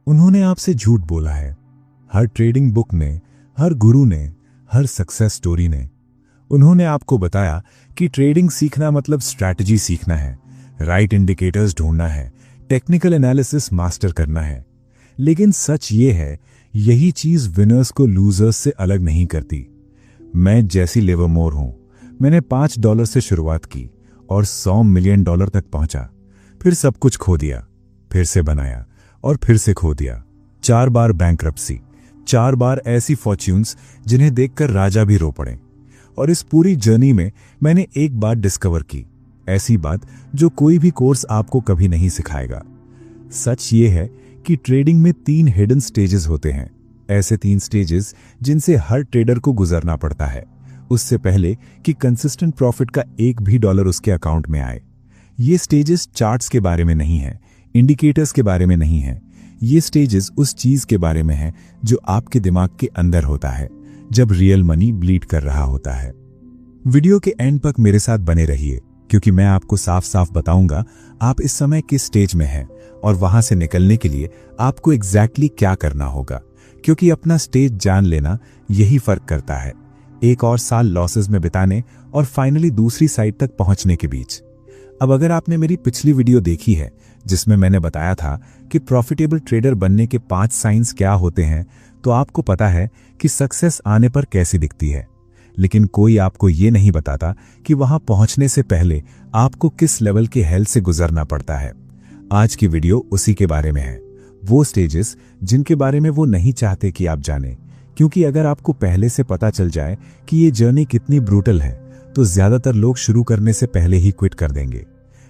उन्होंने आपसे झूठ बोला है। हर ट्रेडिंग बुक ने, हर गुरु ने, हर सक्सेस स्टोरी ने। उन्होंने आपको बताया कि ट्रेडिंग सीखना मतलब स्ट्रैटेजी सीखना है, राइट इंडिकेटर्स ढूंढना है, टेक्निकल एनालिसिस मास्टर करना है। लेकिन सच ये है, यही चीज विनर्स को लूजर्स से अलग नहीं करती। मैं जैसी लिवरमोर हूं। मैंने $5 से शुरुआत की और $100 मिलियन तक पहुंचा। फिर सब कुछ खो दिया, फिर से बनाया और फिर से खो दिया। 4 बार बैंकरप्सी, 4 बार ऐसी फॉर्च्यून्स जिन्हें देखकर राजा भी रो पड़े। और इस पूरी जर्नी में मैंने एक बात डिस्कवर की, ऐसी बात जो कोई भी कोर्स आपको कभी नहीं सिखाएगा। सच ये है कि ट्रेडिंग में 3 हिडन स्टेजेस होते हैं। ऐसे 3 स्टेजेस जिनसे हर ट्रेडर को गुजरना पड़ता है उससे पहले कि कंसिस्टेंट प्रॉफिट का एक भी डॉलर उसके अकाउंट में आए। ये स्टेजेस चार्ट्स के बारे में नहीं है, इंडिकेटर्स के बारे में नहीं है। ये स्टेजेस उस चीज के बारे में है जो आपके दिमाग के अंदर होता है जब रियल मनी ब्लीड कर रहा होता है। वीडियो के एंड तक मेरे साथ बने रहिए, क्योंकि मैं आपको साफ साफ बताऊंगा आप इस समय किस स्टेज में हैं और वहां से निकलने के लिए आपको एग्जैक्टली क्या करना होगा। क्योंकि अपना स्टेज जान लेना यही फर्क करता है एक और साल लॉसेस में बिताने और फाइनली दूसरी साइड तक पहुंचने के बीच। अब अगर आपने मेरी पिछली वीडियो देखी है जिसमें मैंने बताया था कि प्रॉफिटेबल ट्रेडर बनने के 5 साइंस क्या होते हैं, तो आपको पता है कि सक्सेस आने पर कैसी दिखती है। लेकिन कोई आपको ये नहीं बताता कि वहां पहुंचने से पहले आपको किस लेवल के हेल से गुजरना पड़ता है। आज की वीडियो उसी के बारे में है, वो स्टेजेस जिनके बारे में वो नहीं चाहते कि आप जानें। क्योंकि अगर आपको पहले से पता चल जाए कि ये जर्नी कितनी ब्रूटल है तो ज्यादातर लोग शुरू करने से पहले ही क्विट कर देंगे।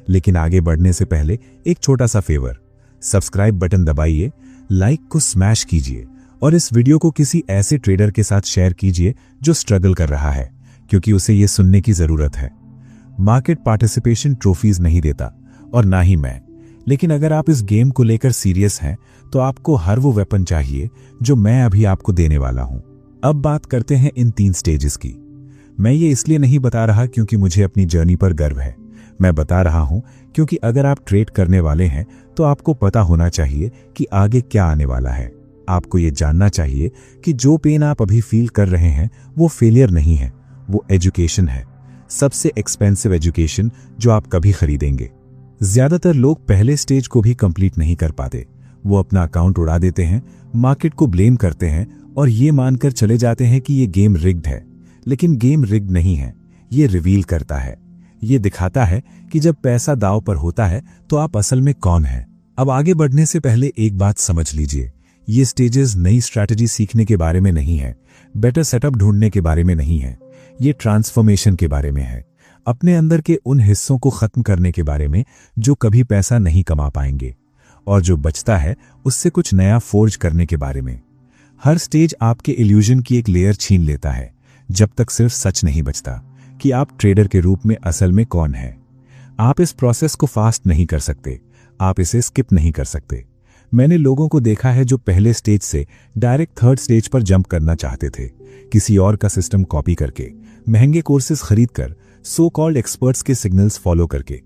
लेकिन आगे बढ़ने से पहले एक छोटा सा फेवर, सब्सक्राइब बटन दबाइए, लाइक को स्मैश कीजिए और इस वीडियो को किसी ऐसे ट्रेडर के साथ शेयर कीजिए जो स्ट्रगल कर रहा है, क्योंकि उसे ये सुनने की जरूरत है। मार्केट पार्टिसिपेशन ट्रॉफीज नहीं देता और ना ही मैं, लेकिन अगर आप इस गेम को लेकर सीरियस हैं तो आपको हर वो वेपन चाहिए जो मैं अभी आपको देने वाला हूं। अब बात करते हैं इन 3 स्टेजेस की। मैं ये इसलिए नहीं बता रहा क्योंकि मुझे अपनी जर्नी पर गर्व है, मैं बता रहा हूं क्योंकि अगर आप ट्रेड करने वाले हैं तो आपको पता होना चाहिए कि आगे क्या आने वाला है। आपको ये जानना चाहिए कि जो पेन आप अभी फील कर रहे हैं वो फेलियर नहीं है, वो एजुकेशन है, सबसे एक्सपेंसिव एजुकेशन जो आप कभी खरीदेंगे। ज्यादातर लोग पहले स्टेज को भी कंप्लीट नहीं कर पाते। वो अपना अकाउंट उड़ा देते हैं, मार्केट को ब्लेम करते हैं और ये मानकर चले जाते हैं कि ये गेम रिग्ड है। लेकिन गेम रिग्ड नहीं है, ये रिवील करता है, ये दिखाता है कि जब पैसा दांव पर होता है तो आप असल में कौन हैं। अब आगे बढ़ने से पहले एक बात समझ लीजिए, ये स्टेजेस नई स्ट्रैटेजी सीखने के बारे में नहीं है, बेटर सेटअप ढूंढने के बारे में नहीं है, ये ट्रांसफॉर्मेशन के बारे में है, अपने अंदर के उन हिस्सों को खत्म करने के बारे में जो कभी पैसा नहीं कमा पाएंगे और जो बचता है उससे कुछ नया फोर्ज करने के बारे में। हर स्टेज आपके इल्यूजन की एक लेयर छीन लेता है जब तक सिर्फ सच नहीं बचता कि आप ट्रेडर के रूप में असल में कौन है। आप इस प्रोसेस को फास्ट नहीं कर सकते, आप इसे स्किप नहीं कर सकते। मैंने लोगों को देखा है जो पहले स्टेज से डायरेक्ट 3rd स्टेज पर जंप करना चाहते थे, किसी और का सिस्टम कॉपी करके, महंगे कोर्सेज खरीदकर, सो कॉल्ड एक्सपर्ट्स के सिग्नल्स फॉलो करके।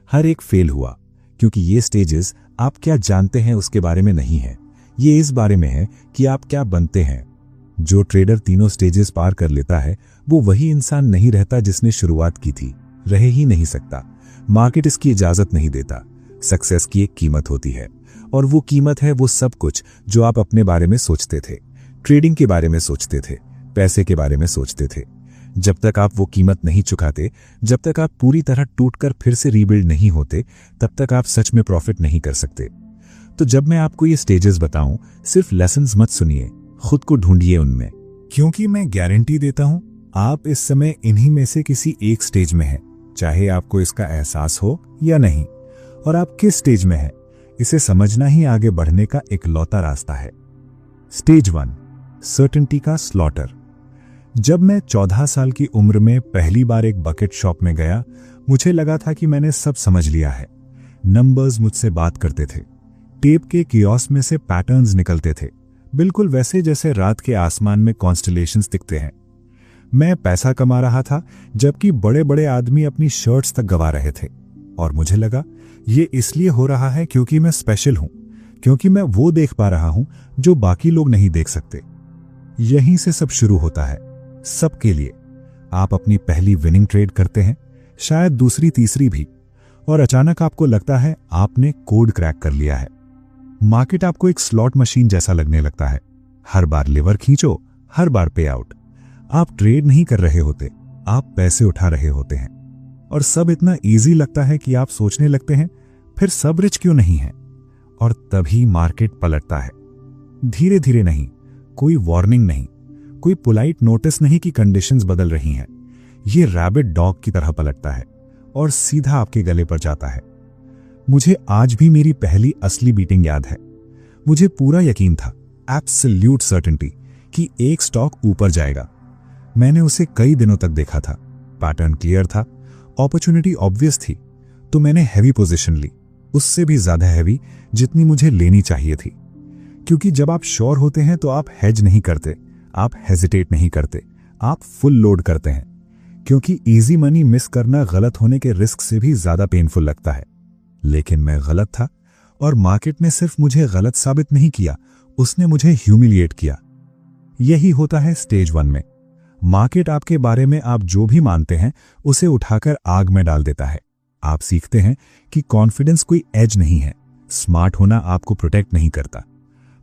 हर एक फेल हुआ क्योंकि ये स्टेजेस आप क्या जानते हैं उसके बारे में नहीं है, ये इस बारे में है कि आप क्या बनते हैं। जो ट्रेडर तीनों स्टेजेस पार कर लेता है वो वही इंसान नहीं रहता जिसने शुरुआत की थी, रह ही नहीं सकता। मार्केट इसकी इजाजत नहीं देता। सक्सेस की एक कीमत होती है और वो कीमत है वो सब कुछ जो आप अपने बारे में सोचते थे, ट्रेडिंग के बारे में सोचते थे, पैसे के बारे में सोचते थे। जब तक आप वो कीमत नहीं चुकाते, जब तक आप पूरी तरह टूटकर फिर से रीबिल्ड नहीं होते, तब तक आप सच में प्रॉफिट नहीं कर सकते। तो जब मैं आपको ये स्टेजेस बताऊं, सिर्फ लेसन्स मत सुनिए, खुद को ढूंढिए उनमें, क्योंकि मैं गारंटी देता हूं आप इस समय इन्हीं में से किसी एक स्टेज में हैं, चाहे आपको इसका एहसास हो या नहीं। और आप किस स्टेज में हैं इसे समझना ही आगे बढ़ने का इकलौता रास्ता है। स्टेज 1, सर्टेनिटी का स्लॉटर। जब मैं 14 साल की उम्र में पहली बार एक बकेट शॉप में गया, मुझे लगा था कि मैंने सब समझ लिया है। नंबर्स मुझसे बात करते थे, टेप के कियोस्क में से पैटर्न्स निकलते थे, बिल्कुल वैसे जैसे रात के आसमान में कॉन्स्टलेशंस दिखते हैं। मैं पैसा कमा रहा था जबकि बड़े बड़े आदमी अपनी शर्ट्स तक गवा रहे थे, और मुझे लगा ये इसलिए हो रहा है क्योंकि मैं स्पेशल हूं, क्योंकि मैं वो देख पा रहा हूं जो बाकी लोग नहीं देख सकते। यहीं से सब शुरू होता है, सबके लिए। आप अपनी पहली विनिंग ट्रेड करते हैं, शायद दूसरी तीसरी भी, और अचानक आपको लगता है आपने कोड क्रैक कर लिया है। मार्केट आपको एक स्लॉट मशीन जैसा लगने लगता है। हर बार लिवर खींचो, हर बार पे आउट। आप ट्रेड नहीं कर रहे होते, आप पैसे उठा रहे होते हैं। और सब इतना इजी लगता है कि आप सोचने लगते हैं, फिर सब रिच क्यों नहीं है? और तभी मार्केट पलटता है। धीरे धीरे नहीं, कोई वार्निंग नहीं, कोई पोलाइट नोटिस नहीं कि कंडीशंस बदल रही हैं। ये रैबिट डॉग की तरह पलटता है और सीधा आपके गले पर जाता है। मुझे आज भी मेरी पहली असली बीटिंग याद है। मुझे पूरा यकीन था, एब्सोल्यूट सर्टेनिटी, कि एक स्टॉक ऊपर जाएगा। मैंने उसे कई दिनों तक देखा था, पैटर्न क्लियर था, अपॉर्चुनिटी ऑब्वियस थी, तो मैंने हैवी पोजीशन ली, उससे भी ज्यादा हैवी जितनी मुझे लेनी चाहिए थी। क्योंकि जब आप श्योर होते हैं तो आप हेज नहीं करते, आप हेजिटेट नहीं करते, आप फुल लोड करते हैं। क्योंकि इजी मनी मिस करना गलत होने के रिस्क से भी ज्यादा पेनफुल लगता है। लेकिन मैं गलत था, और मार्केट ने सिर्फ मुझे गलत साबित नहीं किया, उसने मुझे ह्यूमिलिएट किया। यही होता है स्टेज 1 में। मार्केट आपके बारे में आप जो भी मानते हैं उसे उठाकर आग में डाल देता है। आप सीखते हैं कि कॉन्फिडेंस कोई एज नहीं है, स्मार्ट होना आपको प्रोटेक्ट नहीं करता।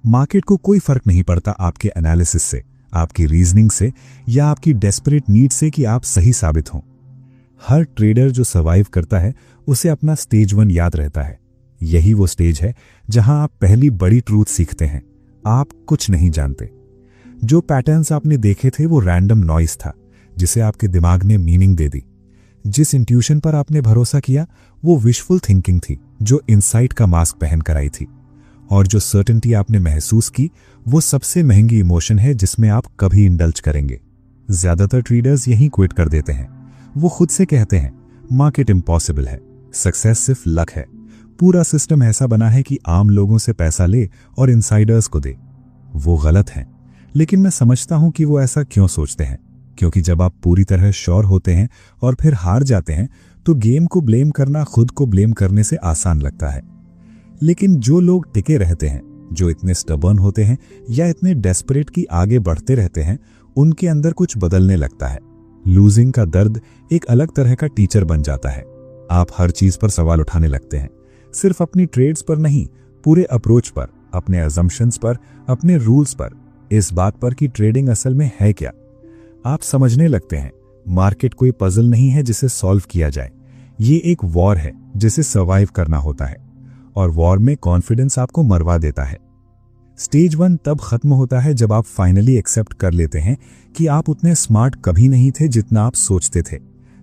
मार्केट को कोई फर्क नहीं पड़ता आपके एनालिसिस से, आपकी रीजनिंग से, या आपकी डेस्परेट नीड से कि आप सही साबित हों। हर ट्रेडर जो सर्वाइव करता है उसे अपना स्टेज 1 याद रहता है। यही वो स्टेज है जहां आप पहली बड़ी ट्रूथ सीखते हैं, आप कुछ नहीं जानते। जो पैटर्न्स आपने देखे थे वो रैंडम नॉइस था, जिसे आपके दिमाग ने मीनिंग दे दी। जिस इंट्यूशन पर आपने भरोसा किया वो विशफुल थिंकिंग थी, जो इनसाइट का मास्क पहनकर आई थी। और जो सर्टेनिटी आपने महसूस की वो सबसे महंगी इमोशन है जिसमें आप कभी इंडल्ज करेंगे। ज्यादातर ट्रेडर्स यहीं क्विट कर देते हैं। वो खुद से कहते हैं मार्केट इम्पॉसिबल है, सक्सेस सिर्फ लक है, पूरा सिस्टम ऐसा बना है कि आम लोगों से पैसा ले और इनसाइडर्स को दे। वो गलत है, लेकिन मैं समझता हूं कि वो ऐसा क्यों सोचते हैं। क्योंकि जब आप पूरी तरह श्योर होते हैं और फिर हार जाते हैं तो गेम को ब्लेम करना खुद को ब्लेम करने से आसान लगता है। लेकिन जो लोग टिके रहते हैं, जो इतने स्टबर्न होते हैं या इतने डेस्परेट कि आगे बढ़ते रहते हैं, उनके अंदर कुछ बदलने लगता है। लूजिंग का दर्द एक अलग तरह का टीचर बन जाता है। आप हर चीज पर सवाल उठाने लगते हैं, सिर्फ अपनी ट्रेड्स पर नहीं, पूरे अप्रोच पर, अपने अजम्पशंस पर, अपने रूल्स पर, इस बात पर कि ट्रेडिंग असल में है क्या। आप समझने लगते हैं मार्केट कोई पजल नहीं है जिसे सॉल्व किया जाए, ये एक वॉर है जिसे सर्वाइव करना होता है। और वॉर में कॉन्फिडेंस आपको मरवा देता है। स्टेज 1 तब खत्म होता है जब आप फाइनली एक्सेप्ट कर लेते हैं कि आप उतने स्मार्ट कभी नहीं थे जितना आप सोचते थे।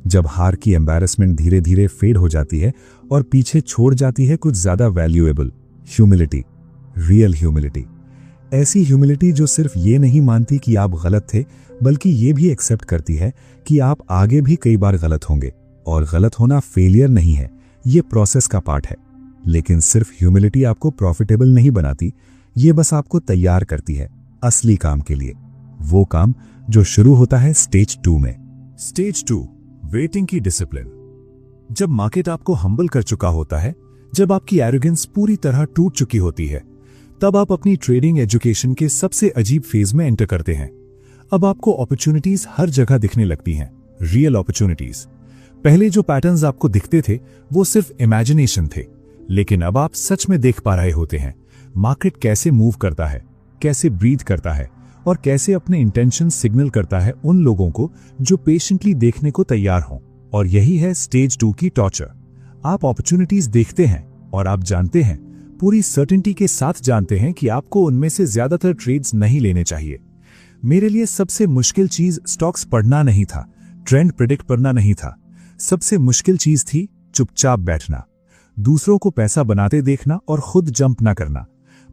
जब हार की एम्बैरेसमेंट धीरे धीरे फेड हो जाती है और पीछे छोड़ जाती है कुछ ज्यादा वैल्यूएबल ह्यूमिलिटी, रियल ह्यूमिलिटी। ऐसी ह्यूमिलिटी जो सिर्फ ये नहीं मानती कि आप गलत थे, बल्कि ये भी एक्सेप्ट करती है कि आप आगे भी कई बार गलत होंगे, और गलत होना फेलियर नहीं है, ये प्रोसेस का पार्ट है। लेकिन सिर्फ ह्यूमिलिटी आपको प्रॉफिटेबल नहीं बनाती, ये बस आपको तैयार करती है असली काम के लिए, वो काम जो शुरू होता है स्टेज 2 में। स्टेज 2, वेटिंग की डिसिप्लिन। जब मार्केट आपको हम्बल कर चुका होता है, जब आपकी एरोगेंस पूरी तरह टूट चुकी होती है, तब आप अपनी ट्रेडिंग एजुकेशन के सबसे अजीब फेज में एंटर करते हैं। अब आपको अपॉर्चुनिटीज हर जगह दिखने लगती हैं, रियल अपॉर्चुनिटीज। पहले जो पैटर्न्स आपको दिखते थे वो सिर्फ इमेजिनेशन थे, लेकिन अब आप सच में देख पा रहे होते हैं मार्केट कैसे मूव करता है, कैसे ब्रीथ करता है, और कैसे अपने इंटेंशन सिग्नल करता है उन लोगों को जो पेशेंटली देखने को तैयार हों। और यही है स्टेज 2 की टॉर्चर। आप अपॉर्चुनिटीज देखते हैं और आप जानते हैं, पूरी सर्टेनिटी के साथ जानते हैं कि आपको उनमें से ज्यादातर ट्रेड्स नहीं लेने चाहिए। मेरे लिए सबसे मुश्किल चीज स्टॉक्स पढ़ना नहीं था, ट्रेंड प्रेडिक्ट करना नहीं था। सबसे मुश्किल चीज थी चुपचाप बैठना, दूसरों को पैसा बनाते देखना और खुद जंप ना करना,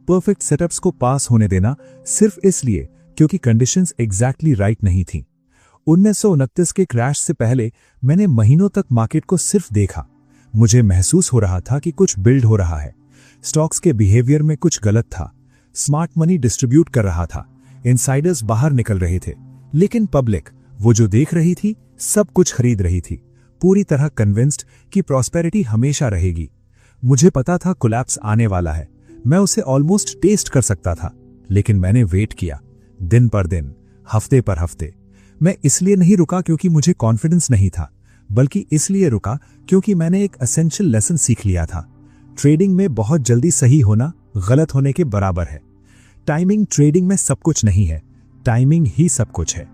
परफेक्ट सेटअप्स को पास होने देना सिर्फ इसलिए क्योंकि कंडीशंस एग्जैक्टली राइट नहीं थी। 1929 के क्रैश से पहले मैंने महीनों तक मार्केट को सिर्फ देखा। मुझे महसूस हो रहा था कि कुछ बिल्ड हो रहा है, स्टॉक्स के बिहेवियर में कुछ गलत था, स्मार्ट मनी डिस्ट्रीब्यूट कर रहा था, इनसाइडर्स बाहर निकल रहे थे, लेकिन पब्लिक वो जो देख रही थी सब कुछ खरीद रही थी, पूरी तरह कन्विंस्ड कि प्रॉस्पेरिटी हमेशा रहेगी। मुझे पता था कोलैप्स आने वाला है, मैं उसे ऑलमोस्ट टेस्ट कर सकता था, लेकिन मैंने वेट किया, दिन पर दिन, हफ्ते पर हफ्ते। मैं इसलिए नहीं रुका क्योंकि मुझे कॉन्फिडेंस नहीं था, बल्कि इसलिए रुका क्योंकि मैंने एक एसेंशियल लेसन सीख लिया था। ट्रेडिंग में बहुत जल्दी सही होना गलत होने के बराबर है। टाइमिंग ट्रेडिंग में सब कुछ नहीं है, टाइमिंग ही सब कुछ है।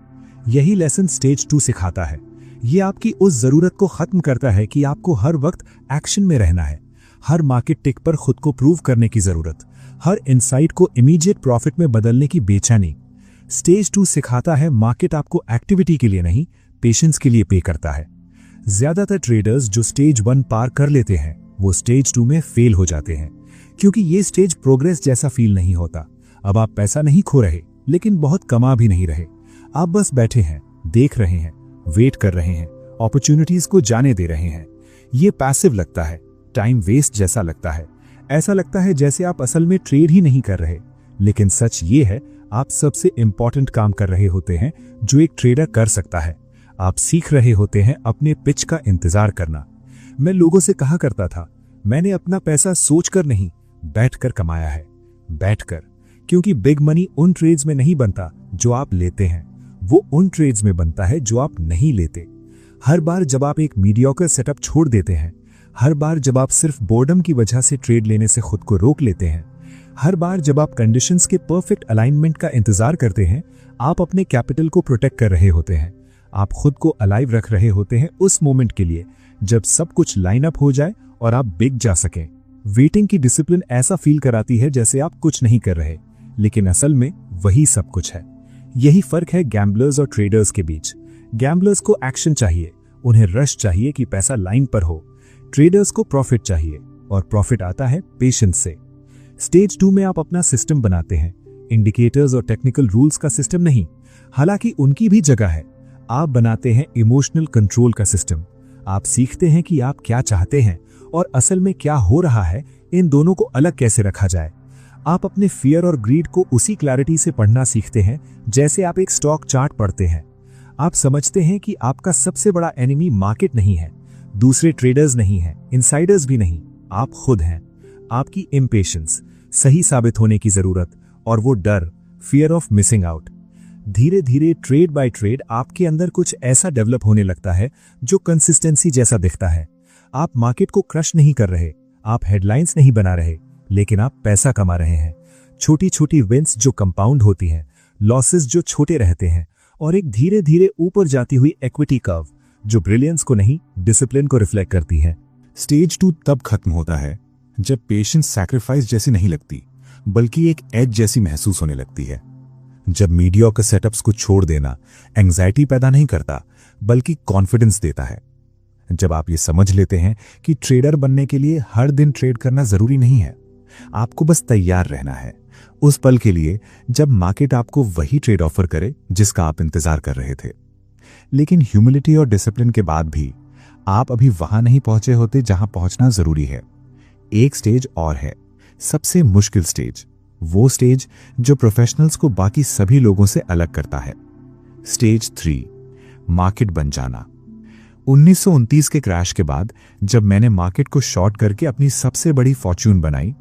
यही लेसन स्टेज 2 सिखाता है। ये आपकी उस जरूरत को खत्म करता है कि आपको हर वक्त एक्शन में रहना है, हर मार्केट टिक पर खुद को प्रूव करने की जरूरत, हर इनसाइट को इमीडिएट प्रॉफिट में बदलने की बेचैनी। स्टेज 2 सिखाता है मार्केट आपको एक्टिविटी के लिए नहीं, पेशेंस के लिए पे करता है। ज्यादातर ट्रेडर्स जो स्टेज 1 पार कर लेते हैं वो स्टेज 2 में फेल हो जाते हैं, क्योंकि ये स्टेज प्रोग्रेस जैसा फील नहीं होता। अब आप पैसा नहीं खो रहे, लेकिन बहुत कमा भी नहीं रहे। आप बस बैठे हैं, देख रहे हैं, वेट कर रहे हैं, अपॉर्चुनिटीज को जाने दे रहे हैं। ये पैसिव लगता है, टाइम वेस्ट जैसा लगता है। ऐसा लगता है जैसे आप असल में ट्रेड ही नहीं कर रहे, लेकिन सच ये है आप सबसे इंपॉर्टेंट काम कर रहे होते हैं जो एक ट्रेडर कर सकता है। आप सीख रहे होते हैं अपने पिच का इंतजार करना। मैं लोगों से कहा करता था, मैंने अपना पैसा सोचकर नहीं, बैठकर कमाया है। बैठकर, क्योंकि बिग मनी उन ट्रेड्स में नहीं बनता जो आप लेते हैं, वो उन ट्रेड्स में बनता है जो आप नहीं लेते। हर बार जब आप एक मीडियोकर सेटअप छोड़ देते हैं, हर बार जब आप सिर्फ बोर्डम की वजह से ट्रेड लेने से खुद को रोक लेते हैं, हर बार जब आप कंडीशंस के परफेक्ट अलाइनमेंट का इंतजार करते हैं, आप अपने कैपिटल को प्रोटेक्ट कर रहे होते हैं। आप खुद को अलाइव रख रहे होते हैं उस मोमेंट के लिए जब सब कुछ लाइन अप हो जाए और आप बिक जा सकें। वेटिंग की डिसिप्लिन ऐसा फील कराती है जैसे आप कुछ नहीं कर रहे, लेकिन असल में वही सब कुछ है। यही फर्क है गैम्बलर्स और ट्रेडर्स के बीच। गैम्बलर्स को एक्शन चाहिए, उन्हें रश चाहिए कि पैसा लाइन पर हो। ट्रेडर्स को प्रॉफिट चाहिए, और प्रॉफिट आता है पेशेंस से। स्टेज 2 में आप अपना सिस्टम बनाते हैं, इंडिकेटर्स और टेक्निकल रूल्स का सिस्टम नहीं, हालांकि उनकी भी जगह है। आप बनाते हैं इमोशनल कंट्रोल का सिस्टम। आप सीखते हैं कि आप क्या चाहते हैं और असल में क्या हो रहा है, इन दोनों को अलग कैसे रखा जाए। आप अपने फियर और ग्रीड को उसी क्लैरिटी से पढ़ना सीखते हैं जैसे आप एक स्टॉक चार्ट पढ़ते हैं। आप समझते हैं कि आपका सबसे बड़ा एनिमी मार्केट नहीं है, दूसरे ट्रेडर्स नहीं है, इनसाइडर्स भी नहीं, आप खुद हैं। आपकी इम्पेशेंस, सही साबित होने की जरूरत और वो डर, फियर ऑफ मिसिंग आउट। धीरे धीरे ट्रेड बाय ट्रेड आपके अंदर कुछ ऐसा डेवलप होने लगता है जो कंसिस्टेंसी जैसा दिखता है। आप मार्केट को क्रश नहीं कर रहे, आप हेडलाइंस नहीं बना रहे, लेकिन आप पैसा कमा रहे हैं। छोटी छोटी विंस जो कंपाउंड होती हैं, लॉसेस जो छोटे रहते हैं, और एक धीरे धीरे ऊपर जाती हुई इक्विटी कर्व जो ब्रिलियंस को नहीं, डिसिप्लिन को रिफ्लेक्ट करती है। स्टेज 2 तब खत्म होता है जब पेशेंस सैक्रिफाइस जैसी नहीं लगती, बल्कि एक एज जैसी महसूस होने लगती है। जब मीडियोकर सेटअप्स को छोड़ देना एंग्जाइटी पैदा नहीं करता, बल्कि कॉन्फिडेंस देता है। जब आप ये समझ लेते हैं कि ट्रेडर बनने के लिए हर दिन ट्रेड करना जरूरी नहीं है, आपको बस तैयार रहना है उस पल के लिए जब मार्केट आपको वही ट्रेड ऑफर करे जिसका आप इंतजार कर रहे थे। लेकिन ह्यूमिलिटी और डिसिप्लिन के बाद भी आप अभी वहां नहीं पहुंचे होते जहां पहुंचना जरूरी है। एक स्टेज और है, सबसे मुश्किल स्टेज, वो स्टेज जो प्रोफेशनल्स को बाकी सभी लोगों से अलग करता है। स्टेज 3, मार्केट बन जाना। 1929 के क्रैश के बाद जब मैंने मार्केट को शॉर्ट करके अपनी सबसे बड़ी फॉर्च्यून बनाई,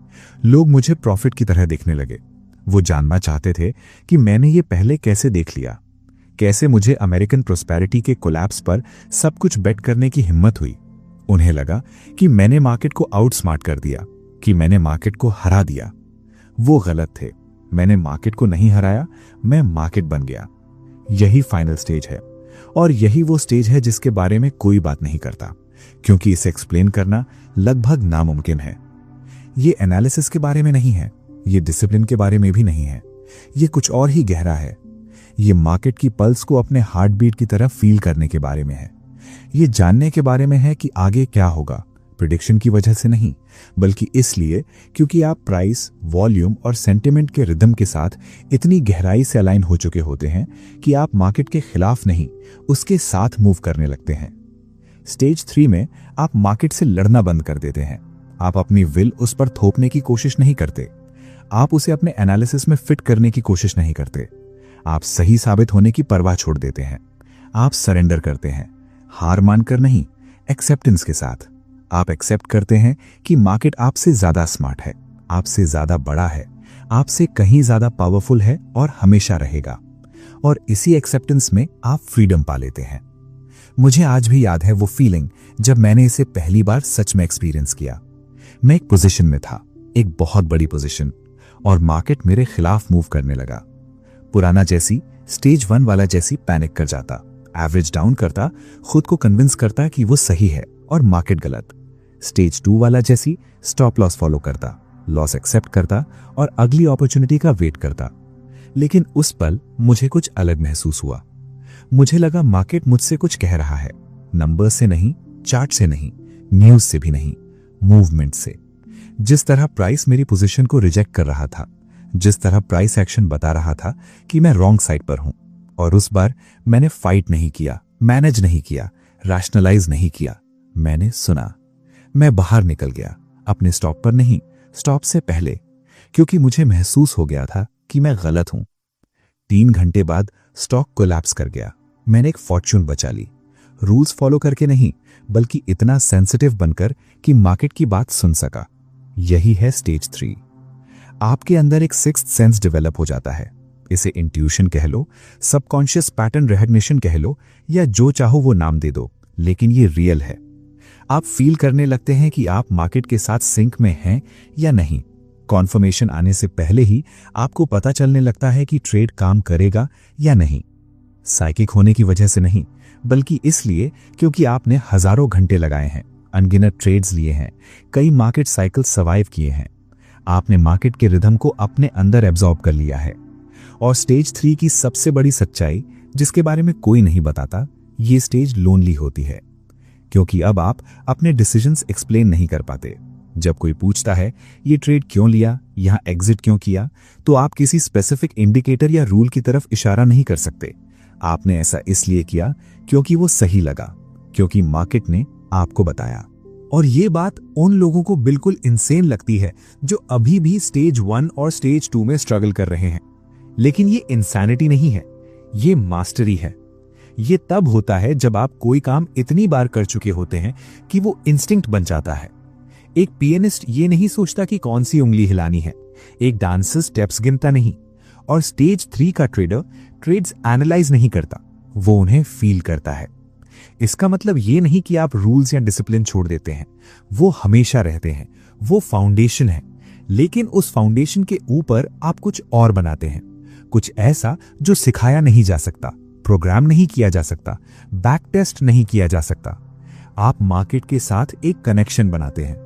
लोग मुझे प्रॉफिट की तरह देखने लगे। वो जानना चाहते थे कि मैंने ये पहले कैसे देख लिया, कैसे मुझे अमेरिकन प्रोस्पेरिटी के कोलैप्स पर सब कुछ बेट करने की हिम्मत हुई। उन्हें लगा कि मैंने मार्केट को आउटस्मार्ट कर दिया, कि मैंने मार्केट को हरा दिया। वो गलत थे। मैंने मार्केट को नहीं हराया, मैं मार्केट बन गया। यही फाइनल स्टेज है, और यही वो स्टेज है जिसके बारे में कोई बात नहीं करता, क्योंकि इसे एक्सप्लेन करना लगभग नामुमकिन है। ये एनालिसिस के बारे में नहीं है, ये डिसिप्लिन के बारे में भी नहीं है, ये कुछ और ही गहरा है। ये मार्केट की पल्स को अपने हार्ट बीट की तरफ फील करने के बारे में है। ये जानने के बारे में है कि आगे क्या होगा, प्रेडिक्शन की वजह से नहीं, बल्कि इसलिए क्योंकि आप प्राइस, वॉल्यूम और सेंटिमेंट के रिदम के साथ इतनी गहराई से अलाइन हो चुके होते हैं कि आप मार्केट के खिलाफ नहीं, उसके साथ मूव करने लगते हैं। स्टेज 3 में आप मार्केट से लड़ना बंद कर देते हैं। आप अपनी विल उस पर थोपने की कोशिश नहीं करते, आप उसे अपने एनालिसिस में फिट करने की कोशिश नहीं करते। आप सही साबित होने की परवाह छोड़ देते हैं। आप सरेंडर करते हैं, हार मानकर नहीं, एक्सेप्टेंस के साथ। आप एक्सेप्ट करते हैं कि मार्केट आपसे ज्यादा स्मार्ट है, आपसे ज्यादा बड़ा है, आपसे कहीं ज्यादा पावरफुल है और हमेशा रहेगा। और इसी एक्सेप्टेंस में आप फ्रीडम पा लेते हैं। मुझे आज भी याद है वो फीलिंग जब मैंने इसे पहली बार सच में एक्सपीरियंस किया। मैं एक पोजीशन में था, एक बहुत बड़ी पोजीशन, और मार्केट मेरे खिलाफ मूव करने लगा। पुराना जैसी, स्टेज 1 वाला जैसी पैनिक कर जाता, एवरेज डाउन करता, खुद को कन्विंस करता कि वो सही है और मार्केट गलत। स्टेज 2 वाला जैसी, स्टॉप लॉस फॉलो करता, लॉस एक्सेप्ट करता और अगली अपॉर्चुनिटी का वेट करता। लेकिन उस पल मुझे कुछ अलग महसूस हुआ। मुझे लगा मार्केट मुझसे कुछ कह रहा है, नंबर्स से नहीं, चार्ट से नहीं, न्यूज से भी नहीं, मूवमेंट से। जिस तरह प्राइस मेरी पोजीशन को रिजेक्ट कर रहा था, जिस तरह प्राइस एक्शन बता रहा था कि मैं रॉन्ग साइड पर हूं। और उस बार मैंने फाइट नहीं किया, मैनेज नहीं किया, रैशनलाइज नहीं किया, मैंने सुना। मैं बाहर निकल गया, अपने स्टॉप पर नहीं, स्टॉप से पहले, क्योंकि मुझे महसूस हो गया था कि मैं गलत हूं। 3 घंटे बाद स्टॉक कोलैप्स कर गया। मैंने एक फॉर्च्यून बचा ली, रूल्स फॉलो करके नहीं, बल्कि इतना सेंसिटिव बनकर कि मार्केट की बात सुन सका। यही है स्टेज 3। आपके अंदर एक सिक्स्थ सेंस डेवलप हो जाता है। इसे इंट्यूशन कह लो, सबकॉन्शियस पैटर्न रिकॉग्निशन कह लो, या जो चाहो वो नाम दे दो, लेकिन ये रियल है। आप फील करने लगते हैं कि आप मार्केट के साथ सिंक में हैं या नहीं। कॉन्फर्मेशन आने से पहले ही आपको पता चलने लगता है कि ट्रेड काम करेगा या नहीं। साइकिक होने की वजह से नहीं, बल्कि इसलिए क्योंकि आपने हजारों घंटे लगाए हैं, अनगिनत ट्रेड्स लिए हैं, कई मार्केट साइकिल सर्वाइव किए हैं। आपने मार्केट के रिदम को अपने अंदर एब्जॉर्ब कर लिया है। और स्टेज 3 की सबसे बड़ी सच्चाई, जिसके बारे में कोई नहीं बताता, ये स्टेज लोनली होती है। क्योंकि अब आप अपने डिसीजंस एक्सप्लेन नहीं कर पाते। जब कोई पूछता है ये ट्रेड क्यों लिया, यहां एग्जिट क्यों किया, तो आप किसी स्पेसिफिक इंडिकेटर या रूल की तरफ इशारा नहीं कर सकते। आपने ऐसा इसलिए किया क्योंकि वो सही लगा, क्योंकि मार्केट ने आपको बताया। और ये बात उन लोगों को बिल्कुल इंसेन लगती है जो अभी भी स्टेज 1 और स्टेज 2 में स्ट्रगल कर रहे हैं। लेकिन ये इंसैनिटी नहीं है, ये मास्टरी है। ये तब होता है जब आप कोई काम इतनी बार कर चुके होते हैं कि वो इंस्टिंक्ट बन जाता है। एक पियानिस्ट ये नहीं सोचता कि कौन सी उंगली हिलानी है, एक डांसर स्टेप्स गिनता नहीं, और स्टेज 3 का ट्रेडर ट्रेड्स एनालाइज नहीं करता, वो उन्हें फील करता है। इसका मतलब ये नहीं कि आप रूल्स या डिसिप्लिन छोड़ देते हैं, वो हमेशा रहते हैं, वो फाउंडेशन है। लेकिन उस फाउंडेशन के ऊपर आप कुछ और बनाते हैं, कुछ ऐसा जो सिखाया नहीं जा सकता, प्रोग्राम नहीं किया जा सकता, बैक टेस्ट नहीं किया जा सकता। आप मार्केट के साथ एक कनेक्शन बनाते हैं।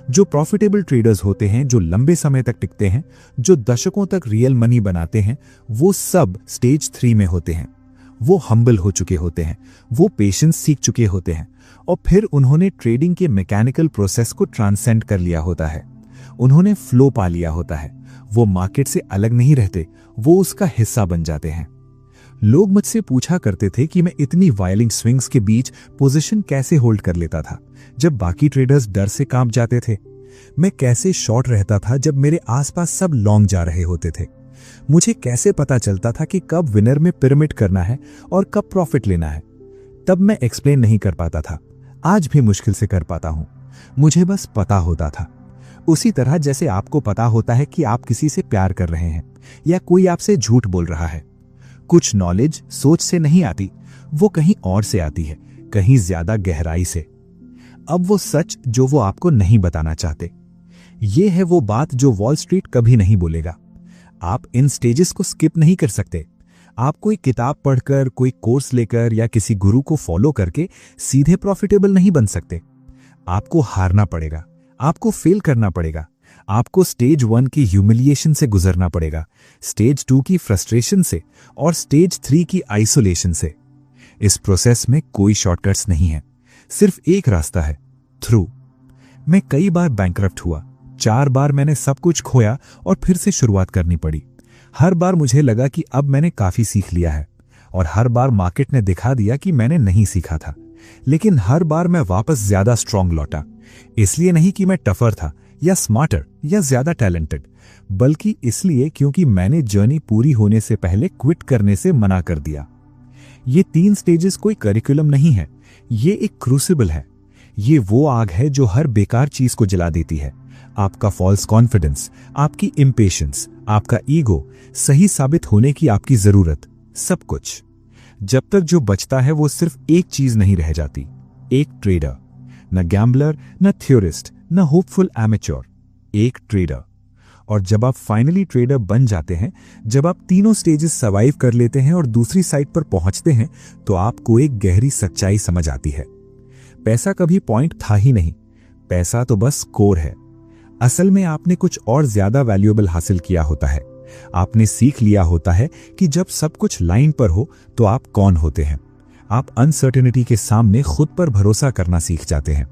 जो प्रॉफिटेबल ट्रेडर्स होते हैं, जो लंबे समय तक टिकते हैं, जो दशकों तक रियल मनी बनाते हैं, वो सब स्टेज 3 में होते हैं। वो हम्बल हो चुके होते हैं, वो पेशेंस सीख चुके होते हैं, और फिर उन्होंने ट्रेडिंग के मैकेनिकल प्रोसेस को ट्रांसेंड कर लिया होता है। उन्होंने फ्लो पा लिया होता है। वो मार्केट से अलग नहीं रहते, वो उसका हिस्सा बन जाते हैं। लोग मुझसे पूछा करते थे कि मैं इतनी वायलिंग स्विंग्स के बीच पोजीशन कैसे होल्ड कर लेता था जब बाकी ट्रेडर्स डर से कांप जाते थे। मैं कैसे शॉर्ट रहता था जब मेरे आसपास सब लॉन्ग जा रहे होते थे। मुझे कैसे पता चलता था कि कब विनर में पिरामिड करना है और कब प्रॉफिट लेना है। तब मैं एक्सप्लेन नहीं कर पाता था, आज भी मुश्किल से कर पाता हूं। मुझे बस पता होता था। उसी तरह जैसे आपको पता होता है कि आप किसी से प्यार कर रहे हैं या कोई आपसे झूठ बोल रहा है। कुछ नॉलेज सोच से नहीं आती, वो कहीं और से आती है, कहीं ज्यादा गहराई से। अब वो सच जो वो आपको नहीं बताना चाहते, ये है वो बात जो वॉल स्ट्रीट कभी नहीं बोलेगा। आप इन स्टेजेस को स्किप नहीं कर सकते। आप कोई किताब पढ़कर, कोई कोर्स लेकर या किसी गुरु को फॉलो करके सीधे प्रॉफिटेबल नहीं बन सकते। आपको हारना पड़ेगा, आपको फेल करना पड़ेगा, आपको स्टेज 1 की ह्यूमिलिएशन से गुजरना पड़ेगा, स्टेज 2 की फ्रस्ट्रेशन से, और स्टेज 3 की आइसोलेशन से। इस प्रोसेस में कोई शॉर्टकट्स नहीं है, सिर्फ एक रास्ता है, थ्रू। मैं कई बार बैंकरप्ट हुआ, 4 बार मैंने सब कुछ खोया और फिर से शुरुआत करनी पड़ी। हर बार मुझे लगा कि अब मैंने काफी सीख लिया है, और हर बार मार्केट ने दिखा दिया कि मैंने नहीं सीखा था। लेकिन हर बार मैं वापस ज्यादा स्ट्रांग लौटा। इसलिए नहीं कि मैं टफर था या स्मार्टर या ज्यादा टैलेंटेड, बल्कि इसलिए क्योंकि मैंने जर्नी पूरी होने से पहले क्विट करने से मना कर दिया। ये 3 स्टेजेस कोई करिकुलम नहीं है, ये एक क्रूसिबल है। ये वो आग है जो हर बेकार चीज को जला देती है, आपका फॉल्स कॉन्फिडेंस, आपकी इम्पेशंस, आपका ईगो, सही साबित होने की आपकी जरूरत, सब कुछ। जब तक जो बचता है वो सिर्फ एक चीज नहीं रह जाती, एक ट्रेडर। न गैम्बलर, न थ्योरिस्ट, न होपफुल एमेच्योर, एक ट्रेडर। और जब आप फाइनली ट्रेडर बन जाते हैं, जब आप तीनों स्टेजेस सर्वाइव कर लेते हैं और दूसरी साइड पर पहुंचते हैं, तो आपको एक गहरी सच्चाई समझ आती है। पैसा कभी पॉइंट था ही नहीं, पैसा तो बस स्कोर है। असल में आपने कुछ और ज्यादा वैल्यूएबल हासिल किया होता है। आपने सीख लिया होता है कि जब सब कुछ लाइन पर हो तो आप कौन होते हैं। आप अनसर्टेनिटी के सामने खुद पर भरोसा करना सीख जाते हैं।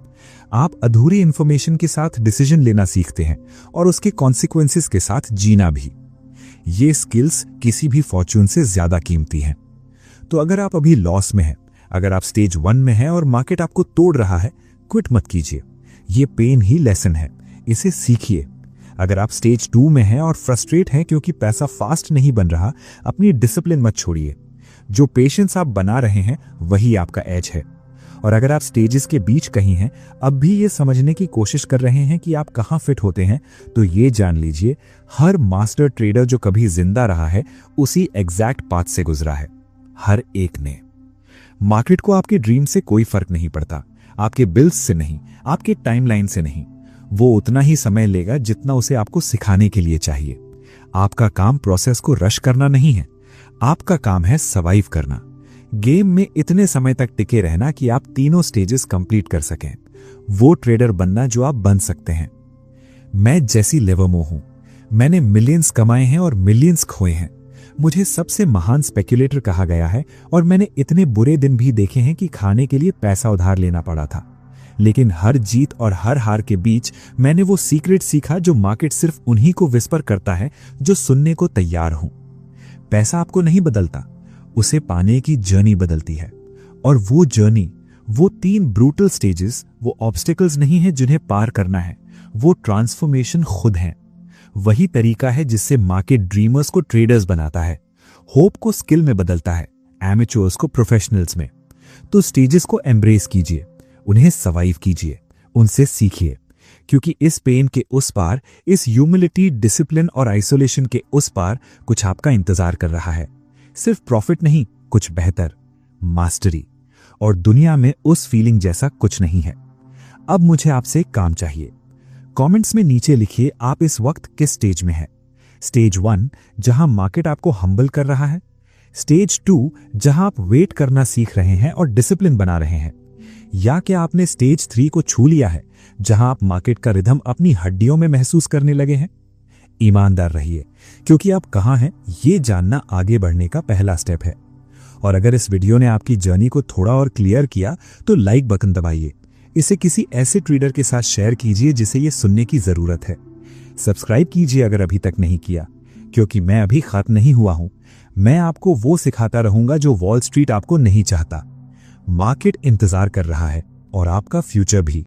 आप अधूरी इंफॉर्मेशन के साथ डिसीजन लेना सीखते हैं और उसके कॉन्सिक्वेंसेस के साथ जीना भी। ये स्किल्स किसी भी फॉर्च्यून से ज्यादा कीमती हैं। तो अगर आप अभी लॉस में हैं, अगर आप स्टेज 1 में हैं और मार्केट आपको तोड़ रहा है, क्विट मत कीजिए। ये पेन ही लेसन है, इसे सीखिए। अगर आप स्टेज 2 में हैं और फ्रस्ट्रेट हैं क्योंकि पैसा फास्ट नहीं बन रहा, अपनी डिसिप्लिन मत छोड़िए। जो पेशेंस आप बना रहे हैं वही आपका एज है। और अगर आप स्टेजेस के बीच कहीं हैं, अब भी ये समझने की कोशिश कर रहे हैं कि आप कहां फिट होते हैं, तो ये जान लीजिए, हर मास्टर ट्रेडर जो कभी जिंदा रहा है उसी एग्जैक्ट पाथ से गुजरा है, हर एक ने। मार्केट को आपके ड्रीम से कोई फर्क नहीं पड़ता, आपके बिल्स से नहीं, आपके टाइमलाइन से नहीं। वो उतना ही समय लेगा जितना उसे आपको सिखाने के लिए चाहिए। आपका काम प्रोसेस को रश करना नहीं है, आपका काम है सर्वाइव करना। गेम में इतने समय तक टिके रहना कि आप तीनों स्टेजेस कंप्लीट कर सकें। वो ट्रेडर बनना जो आप बन सकते हैं। मैं जेसी लिवरमोर हूं। मैंने मिलियंस कमाए हैं और मिलियंस खोए हैं। मुझे सबसे महान स्पेक्युलेटर कहा गया है और मैंने इतने बुरे दिन भी देखे हैं कि खाने के लिए पैसा उधार लेना पड़ा था। लेकिन हर जीत और हर हार के बीच मैंने वो सीक्रेट सीखा जो मार्केट सिर्फ उन्हीं को विस्पर करता है जो सुनने को तैयार हों। पैसा आपको नहीं बदलता, उसे पाने की जर्नी बदलती है। और वो जर्नी, वो 3 ब्रूटल स्टेजेस, वो ऑब्स्टिकल्स नहीं है जिन्हें पार करना है, वो ट्रांसफॉर्मेशन खुद है। वही तरीका है जिससे मार्केट ड्रीमर्स को ट्रेडर्स बनाता है, होप को स्किल में बदलता है, एमेच्योर्स को प्रोफेशनल्स में। तो स्टेजेस को एम्ब्रेस कीजिए, उन्हें सर्वाइव कीजिए, उनसे सीखिए। क्योंकि इस पेन के उस पार, इस ह्यूमिलिटी, डिसिप्लिन और आइसोलेशन के उस पार कुछ आपका इंतजार कर रहा है। सिर्फ प्रॉफिट नहीं, कुछ बेहतर, मास्टरी। और दुनिया में उस फीलिंग जैसा कुछ नहीं है। अब मुझे आपसे एक काम चाहिए। कमेंट्स में नीचे लिखिए आप इस वक्त किस स्टेज में हैं। स्टेज 1 जहां मार्केट आपको हम्बल कर रहा है, स्टेज 2 जहां आप वेट करना सीख रहे हैं और डिसिप्लिन बना रहे हैं, या क्या आपने स्टेज 3 को छू लिया है जहां आप मार्केट का रिदम अपनी हड्डियों में महसूस करने लगे हैं। ईमानदार रहिए, क्योंकि आप कहां हैं ये जानना आगे बढ़ने का पहला स्टेप है। और अगर इस वीडियो ने आपकी जर्नी को थोड़ा और क्लियर किया तो लाइक बटन दबाइए। इसे किसी ऐसे ट्रेडर के साथ शेयर कीजिए जिसे ये सुनने की जरूरत है। सब्सक्राइब कीजिए अगर अभी तक नहीं किया, क्योंकि मैं अभी खत्म नहीं हुआ हूं। मैं आपको वो सिखाता रहूंगा जो वॉल स्ट्रीट आपको नहीं चाहता। मार्केट इंतजार कर रहा है और आपका फ्यूचर भी।